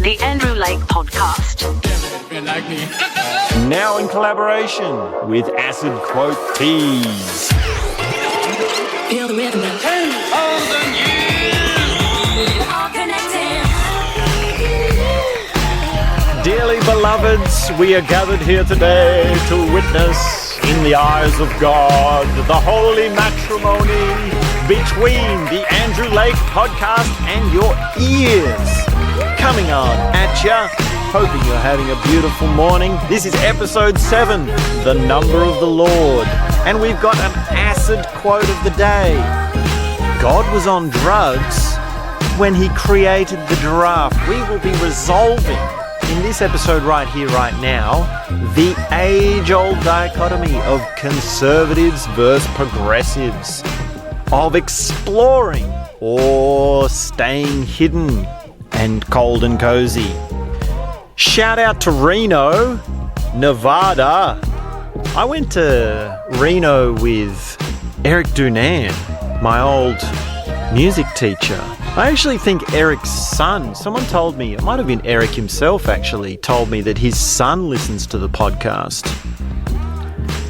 the Andrew Lake Podcast. Now in collaboration with Acid Quote Tees. Feel the rhythm now. Dearly beloveds, we are gathered here today to witness in the eyes of God the holy matrimony between the Andrew Lake Podcast and your ears. Coming on at ya, hoping you're having a beautiful morning. This is episode 7, the number of the Lord. And we've got an acid quote of the day. God was on drugs when he created the giraffe. We will be resolving in this episode right here, right now, the age-old dichotomy of conservatives versus progressives, of exploring or staying hidden and cold and cozy. Shout out to Reno, Nevada. I went to Reno with Eric Dunan, my old music teacher. I actually think Eric's son, someone told me, it might have been Eric himself actually, told me that his son listens to the podcast.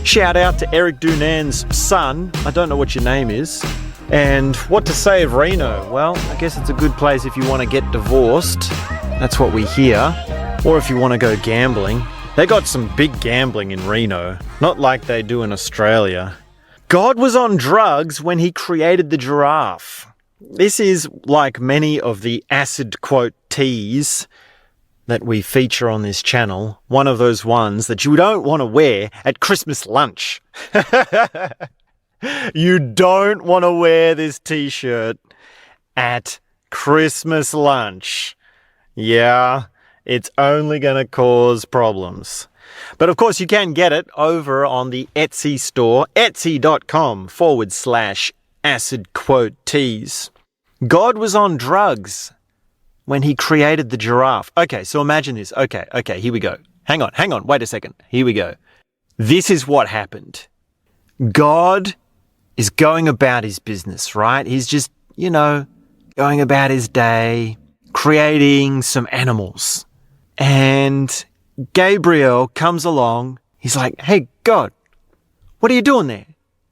Shout out to Eric Dunan's son. I don't know what your name is. And what to say of Reno? Well, I guess it's a good place if you want to get divorced. That's what we hear. Or if you want to go gambling. They got some big gambling in Reno, not like they do in Australia. God was on drugs when he created the giraffe. This is, like many of the acid quote tees that we feature on this channel, one of those ones that you don't want to wear at Christmas lunch. You don't want to wear this t-shirt at Christmas lunch. Yeah, it's only going to cause problems. But of course you can get it over on the Etsy store, etsy.com/acid quote tees. God was on drugs when he created the giraffe. Okay, so imagine this. Okay, here we go. Hang on, wait a second. Here we go. This is what happened. God is going about his business, right? He's just, going about his day, creating some animals. And Gabriel comes along. He's like, hey, God, what are you doing there?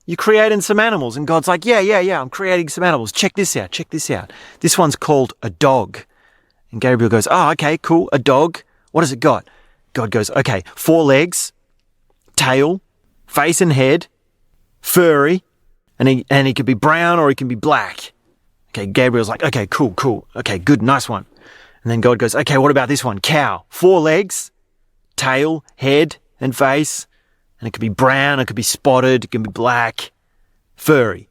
You're creating some animals. And God's like, yeah, I'm creating some animals. Check this out. This one's called a dog. And Gabriel goes, oh, okay, cool, a dog. What has it got? God goes, okay, 4 legs, tail, face and head, furry, and he could be brown or he can be black. Okay, Gabriel's like, okay, cool. Okay, good, nice one. And then God goes, okay, what about this one? Cow, 4 legs, tail, head, and face. And it could be brown, it could be spotted, it can be black, furry.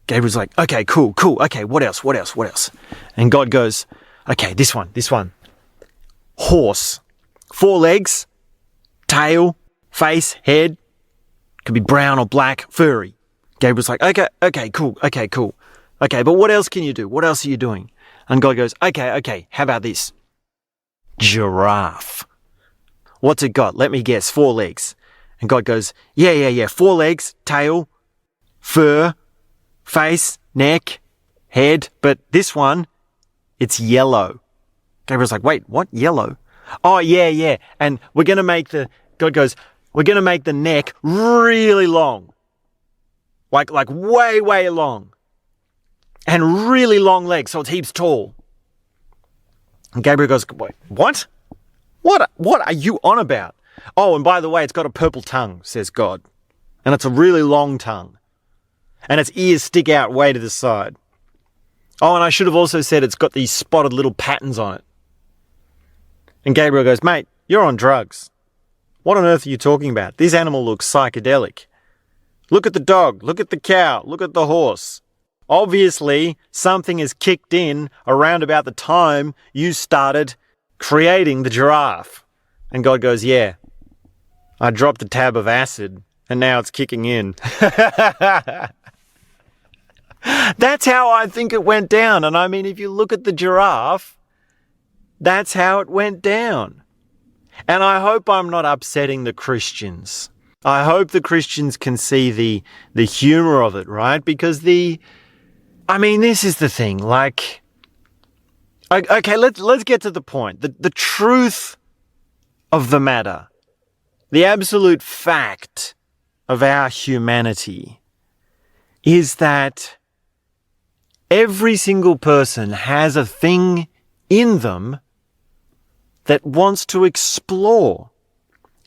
Gabriel's like, okay, cool. Okay, what else? And God goes, okay, this one. Horse, 4 legs, tail, face, head, could be brown or black, furry. Gabriel's like, okay, cool. Okay, but what else can you do? What else are you doing? And God goes, okay, how about this? Giraffe. What's it got? Let me guess, 4 legs. And God goes, yeah, 4 legs, tail, fur, face, neck, head, but this one, it's yellow. Gabriel's like, wait, what? Yellow? Oh, yeah. And God goes, we're going to make the neck really long. Like way long. And really long legs, so it's heaps tall. And Gabriel goes, wait, what? What are you on about? Oh, and by the way, it's got a purple tongue, says God. And it's a really long tongue. And its ears stick out way to the side. Oh, and I should have also said it's got these spotted little patterns on it. And Gabriel goes, mate, you're on drugs. What on earth are you talking about? This animal looks psychedelic. Look at the dog, look at the cow, look at the horse. Obviously, something has kicked in around about the time you started creating the giraffe. And God goes, yeah, I dropped a tab of acid and now it's kicking in. That's how I think it went down. And I mean, if you look at the giraffe, that's how it went down. And I hope I'm not upsetting the Christians. I hope the Christians can see the humor of it, right? Because this is the thing, like, Okay, let's get to the point. The truth of the matter, the absolute fact of our humanity is that every single person has a thing in them that wants to explore.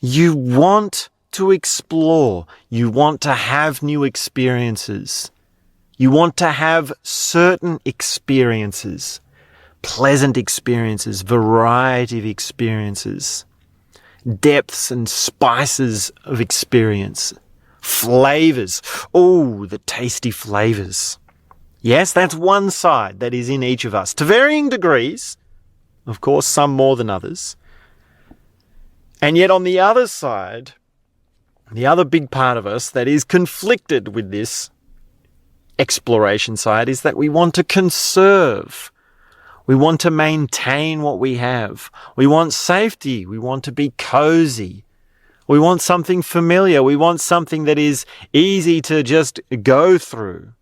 You want to explore. You want to have new experiences. You want to have certain experiences, pleasant experiences, variety of experiences, depths and spices of experience, flavors. Oh, the tasty flavors. Yes, that's one side that is in each of us to varying degrees. Of course, some more than others. And yet on the other side, the other big part of us that is conflicted with this exploration side is that we want to conserve. We want to maintain what we have. We want safety. We want to be cozy. We want something familiar. We want something that is easy to just go through.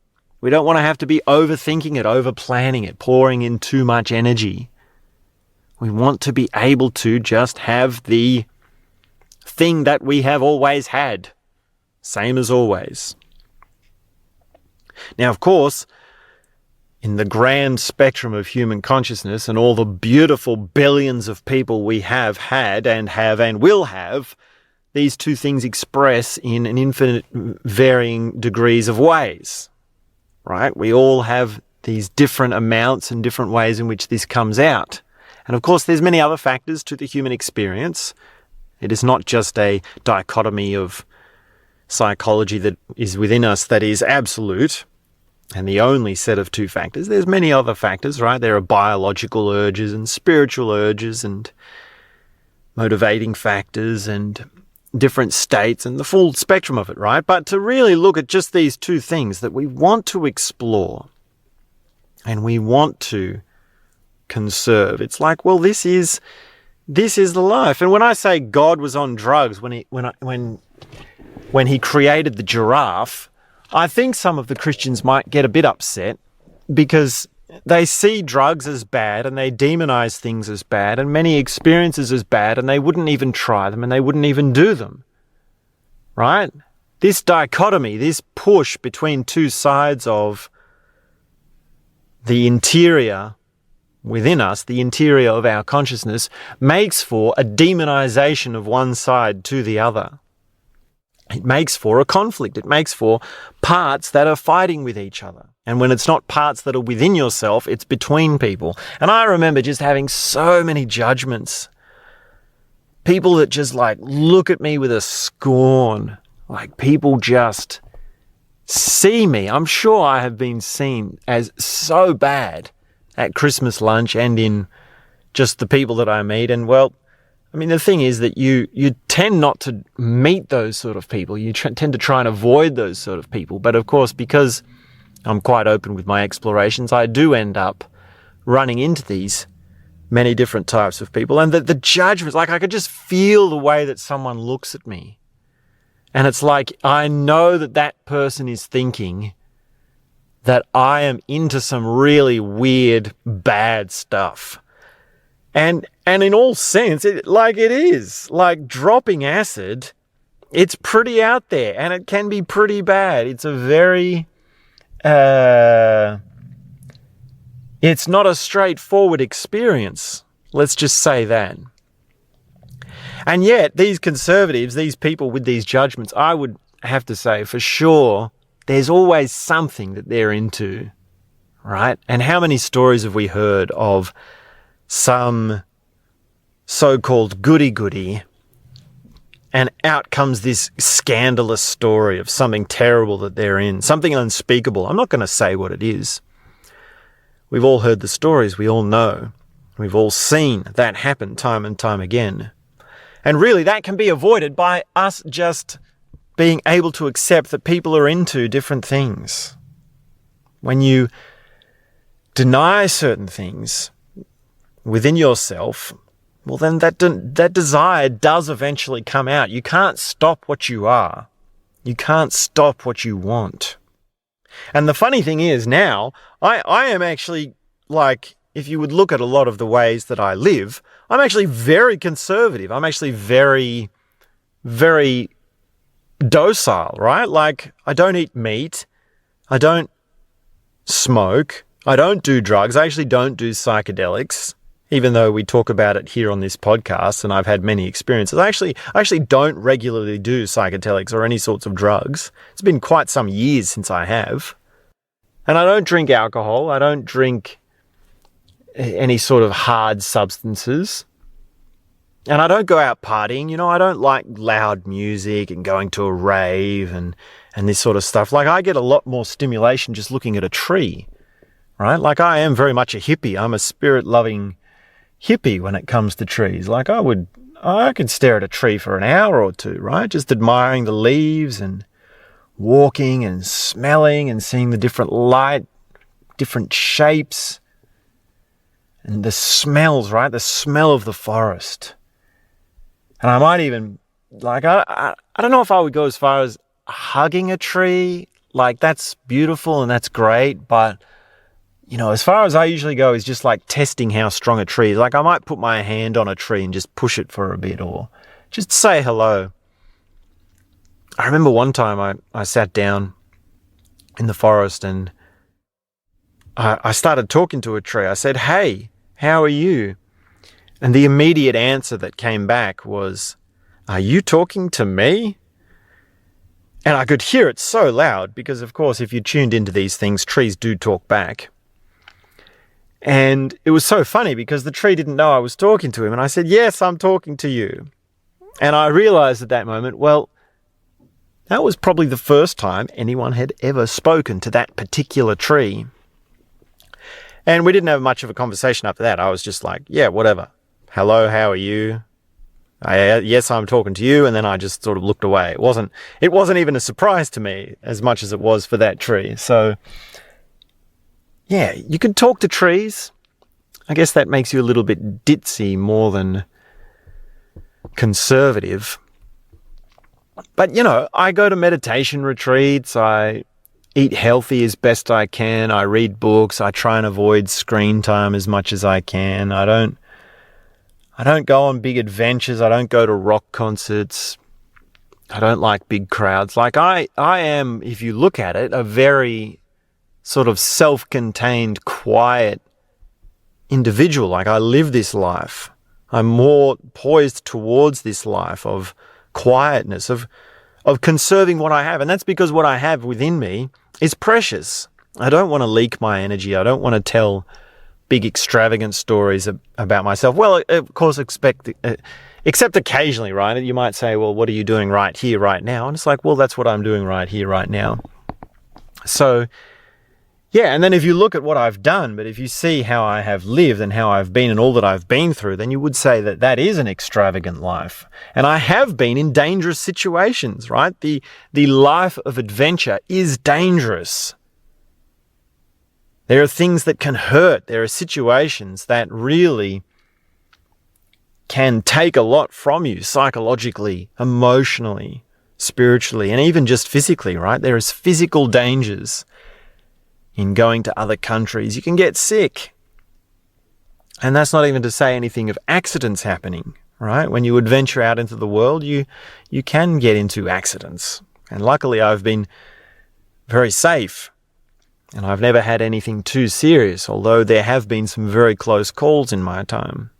We don't want to have to be overthinking it, over-planning it, pouring in too much energy. We want to be able to just have the thing that we have always had, same as always. Now, of course, in the grand spectrum of human consciousness and all the beautiful billions of people we have had and will have, these two things express in an infinite varying degrees of ways, right? We all have these different amounts and different ways in which this comes out. And of course, there's many other factors to the human experience. It is not just a dichotomy of psychology that is within us that is absolute and the only set of two factors. There's many other factors, right? There are biological urges and spiritual urges and motivating factors and different states and the full spectrum of it, right? But to really look at just these two things that we want to explore and we want to conserve, it's like, well, this is the life. And when I say God was on drugs when he created the giraffe, I think some of the Christians might get a bit upset because they see drugs as bad and they demonize things as bad and many experiences as bad, and they wouldn't even try them and they wouldn't even do them. Right? This dichotomy, this push between two sides of the interior within us, the interior of our consciousness, makes for a demonization of one side to the other. It makes for a conflict. It makes for parts that are fighting with each other. And when it's not parts that are within yourself, it's between people. And I remember just having so many judgments. People that just like look at me with a scorn. Like people just see me. I'm sure I have been seen as so bad at Christmas lunch and in just the people that I meet. And well, I mean, the thing is that you tend not to meet those sort of people. You tend to try and avoid those sort of people. But of course, because I'm quite open with my explorations, I do end up running into these many different types of people. And the judgments, like I could just feel the way that someone looks at me. And it's like, I know that that person is thinking that I am into some really weird, bad stuff. And in all sense, it is. Like dropping acid, it's pretty out there and it can be pretty bad. It's a very... it's not a straightforward experience. Let's just say that. And yet, these conservatives, these people with these judgments, I would have to say for sure, there's always something that they're into, right? And how many stories have we heard of some so-called goody-goody, and out comes this scandalous story of something terrible that they're in, something unspeakable. I'm not going to say what it is. We've all heard the stories. We all know. We've all seen that happen time and time again. And really, that can be avoided by us just being able to accept that people are into different things. When you deny certain things within yourself, well, then that desire does eventually come out. You can't stop what you are. You can't stop what you want. And the funny thing is now, I am actually like if you would look at a lot of the ways that I live, I'm actually very conservative. I'm actually very, very docile, right? Like, I don't eat meat. I don't smoke. I don't do drugs. I actually don't do psychedelics, even though we talk about it here on this podcast and I've had many experiences. I actually don't regularly do psychedelics or any sorts of drugs. It's been quite some years since I have. And I don't drink alcohol. I don't drink any sort of hard substances. And I don't go out partying. You know, I don't like loud music and going to a rave and this sort of stuff. Like, I get a lot more stimulation just looking at a tree, right? Like, I am very much a hippie. I'm a spirit-loving hippie when it comes to trees. Like, I could stare at a tree for an hour or two, right? Just admiring the leaves and walking and smelling and seeing the different light, different shapes and the smells, right? The smell of the forest. And I might even, like, I don't know if I would go as far as hugging a tree. Like, that's beautiful and that's great. But, you know, as far as I usually go is just like testing how strong a tree is. Like, I might put my hand on a tree and just push it for a bit or just say hello. I remember one time I sat down in the forest and I started talking to a tree. I said, "Hey, how are you?" And the immediate answer that came back was, "Are you talking to me?" And I could hear it so loud because, of course, if you tuned into these things, trees do talk back. And it was so funny because the tree didn't know I was talking to him. And I said, "Yes, I'm talking to you." And I realized at that moment, well, that was probably the first time anyone had ever spoken to that particular tree. And we didn't have much of a conversation after that. I was just like, yeah, whatever. Hello, how are you? Yes, I'm talking to you. And then I just sort of looked away. It wasn't even a surprise to me as much as it was for that tree. So, yeah, you can talk to trees. I guess that makes you a little bit ditzy more than conservative. But, you know, I go to meditation retreats. I eat healthy as best I can. I read books. I try and avoid screen time as much as I can. I don't go on big adventures. I don't go to rock concerts. I don't like big crowds. Like, I am, if you look at it, a very sort of self-contained, quiet individual. Like, I live this life. I'm more poised towards this life of quietness, of conserving what I have. And that's because what I have within me is precious. I don't want to leak my energy. I don't want to tell big extravagant stories about myself. Well, of course, except occasionally, right? You might say, well, what are you doing right here, right now? And it's like, well, that's what I'm doing right here, right now. So, yeah, and then if you look at what I've done, but if you see how I have lived and how I've been and all that I've been through, then you would say that that is an extravagant life. And I have been in dangerous situations, right? The life of adventure is dangerous. There are things that can hurt. There are situations that really can take a lot from you psychologically, emotionally, spiritually, and even just physically, right? There is physical dangers in going to other countries. You can get sick. And that's not even to say anything of accidents happening, right? When you adventure out into the world, you can get into accidents. And luckily, I've been very safe. And I've never had anything too serious, although there have been some very close calls in my time.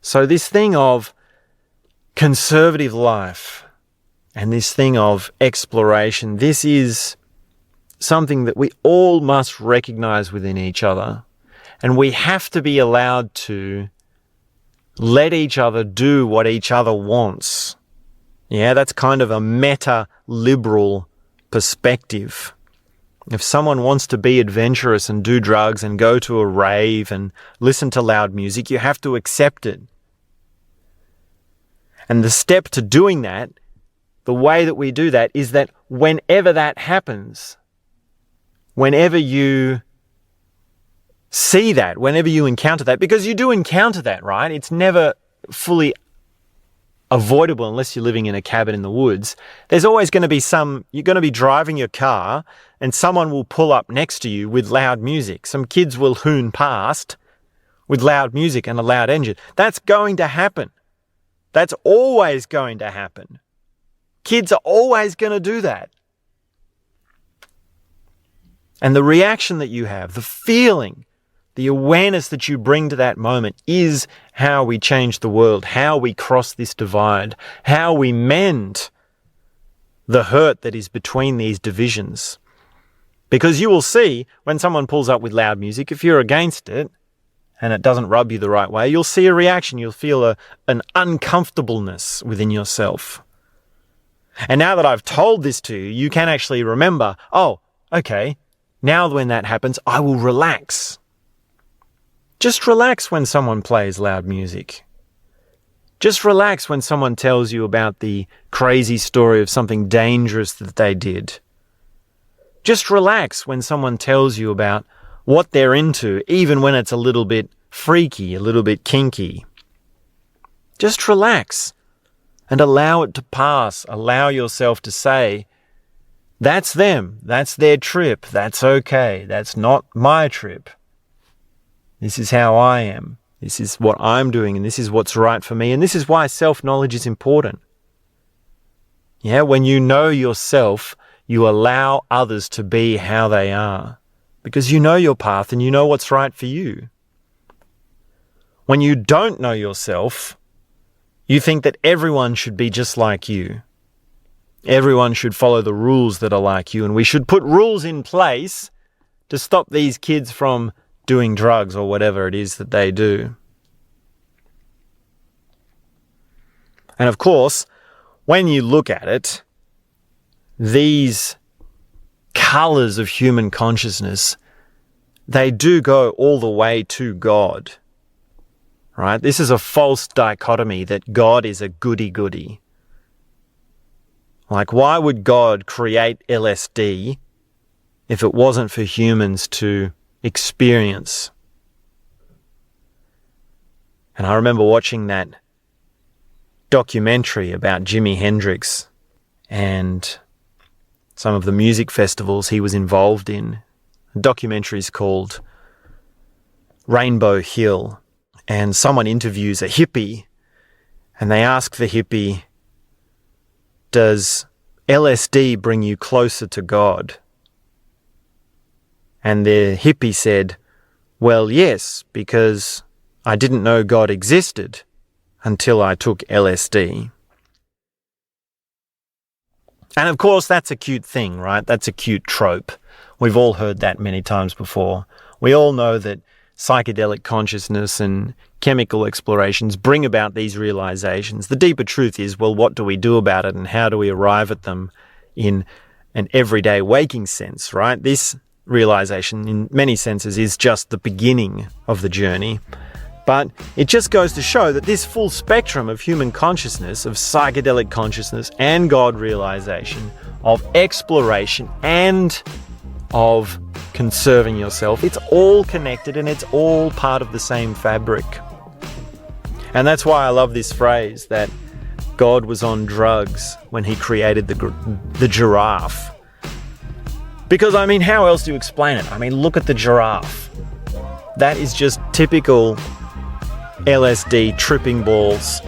So this thing of conservative life and this thing of exploration, this is something that we all must recognize within each other. And we have to be allowed to let each other do what each other wants. Yeah, that's kind of a meta-liberal perspective. If someone wants to be adventurous and do drugs and go to a rave and listen to loud music, you have to accept it. And the step to doing that, the way that we do that, is that whenever that happens, whenever you see that, whenever you encounter that, because you do encounter that, right? It's never fully avoidable unless you're living in a cabin in the woods. There's always going to be you're going to be driving your car and someone will pull up next to you with loud music. Some kids will hoon past with loud music and a loud engine. That's going to happen. That's always going to happen. Kids are always going to do that. And the reaction that you have, the feeling, the awareness that you bring to that moment is how we change the world, how we cross this divide, how we mend the hurt that is between these divisions. Because you will see when someone pulls up with loud music, if you're against it and it doesn't rub you the right way, you'll see a reaction. You'll feel an uncomfortableness within yourself. And now that I've told this to you, you can actually remember, oh, okay, now when that happens, I will relax. Just relax when someone plays loud music. Just relax when someone tells you about the crazy story of something dangerous that they did. Just relax when someone tells you about what they're into, even when it's a little bit freaky, a little bit kinky. Just relax and allow it to pass. Allow yourself to say, that's them, that's their trip, that's okay, that's not my trip. This is how I am. This is what I'm doing, and this is what's right for me. And this is why self-knowledge is important. Yeah, when you know yourself, you allow others to be how they are, because you know your path and you know what's right for you. When you don't know yourself, you think that everyone should be just like you. Everyone should follow the rules that are like you, and we should put rules in place to stop these kids from doing drugs or whatever it is that they do. And of course, when you look at it, these colors of human consciousness, they do go all the way to God. Right? This is a false dichotomy that God is a goody-goody. Like, why would God create LSD if it wasn't for humans to experience? And I remember watching that documentary about Jimi Hendrix and some of the music festivals he was involved in. The documentary is called Rainbow Hill, and someone interviews a hippie and they ask the hippie, does LSD bring you closer to God? And the hippie said, well, yes, because I didn't know God existed until I took LSD. And of course, that's a cute thing, right? That's a cute trope. We've all heard that many times before. We all know that psychedelic consciousness and chemical explorations bring about these realizations. The deeper truth is, well, what do we do about it and how do we arrive at them in an everyday waking sense, right? This realization, in many senses, is just the beginning of the journey. But it just goes to show that this full spectrum of human consciousness, of psychedelic consciousness and God realization, of exploration and of conserving yourself, it's all connected and it's all part of the same fabric. And that's why I love this phrase that God was on drugs when he created the giraffe. Because, I mean, how else do you explain it? I mean, look at the giraffe. That is just typical LSD tripping balls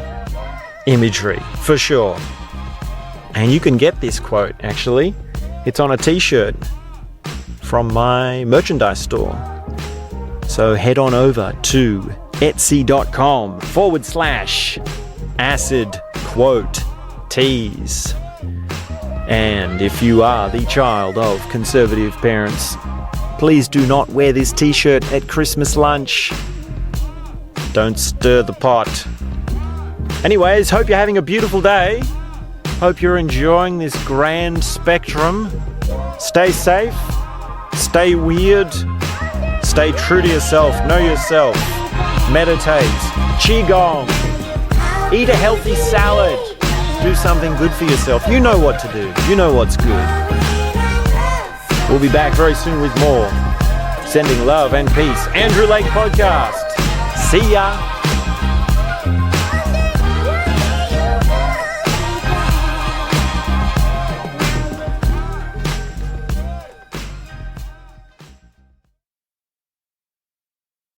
imagery, for sure. And you can get this quote, actually. It's on a t-shirt from my merchandise store. So head on over to etsy.com/acid_tees. And if you are the child of conservative parents, please do not wear this t-shirt at Christmas lunch. Don't stir the pot. Anyways, hope you're having a beautiful day. Hope you're enjoying this grand spectrum. Stay safe. Stay weird. Stay true to yourself. Know yourself. Meditate. Qigong. Eat a healthy salad. Do something good for yourself. You know what to do. You know what's good. We'll be back very soon with more. Sending love and peace. Andrew Lake Podcast. See ya.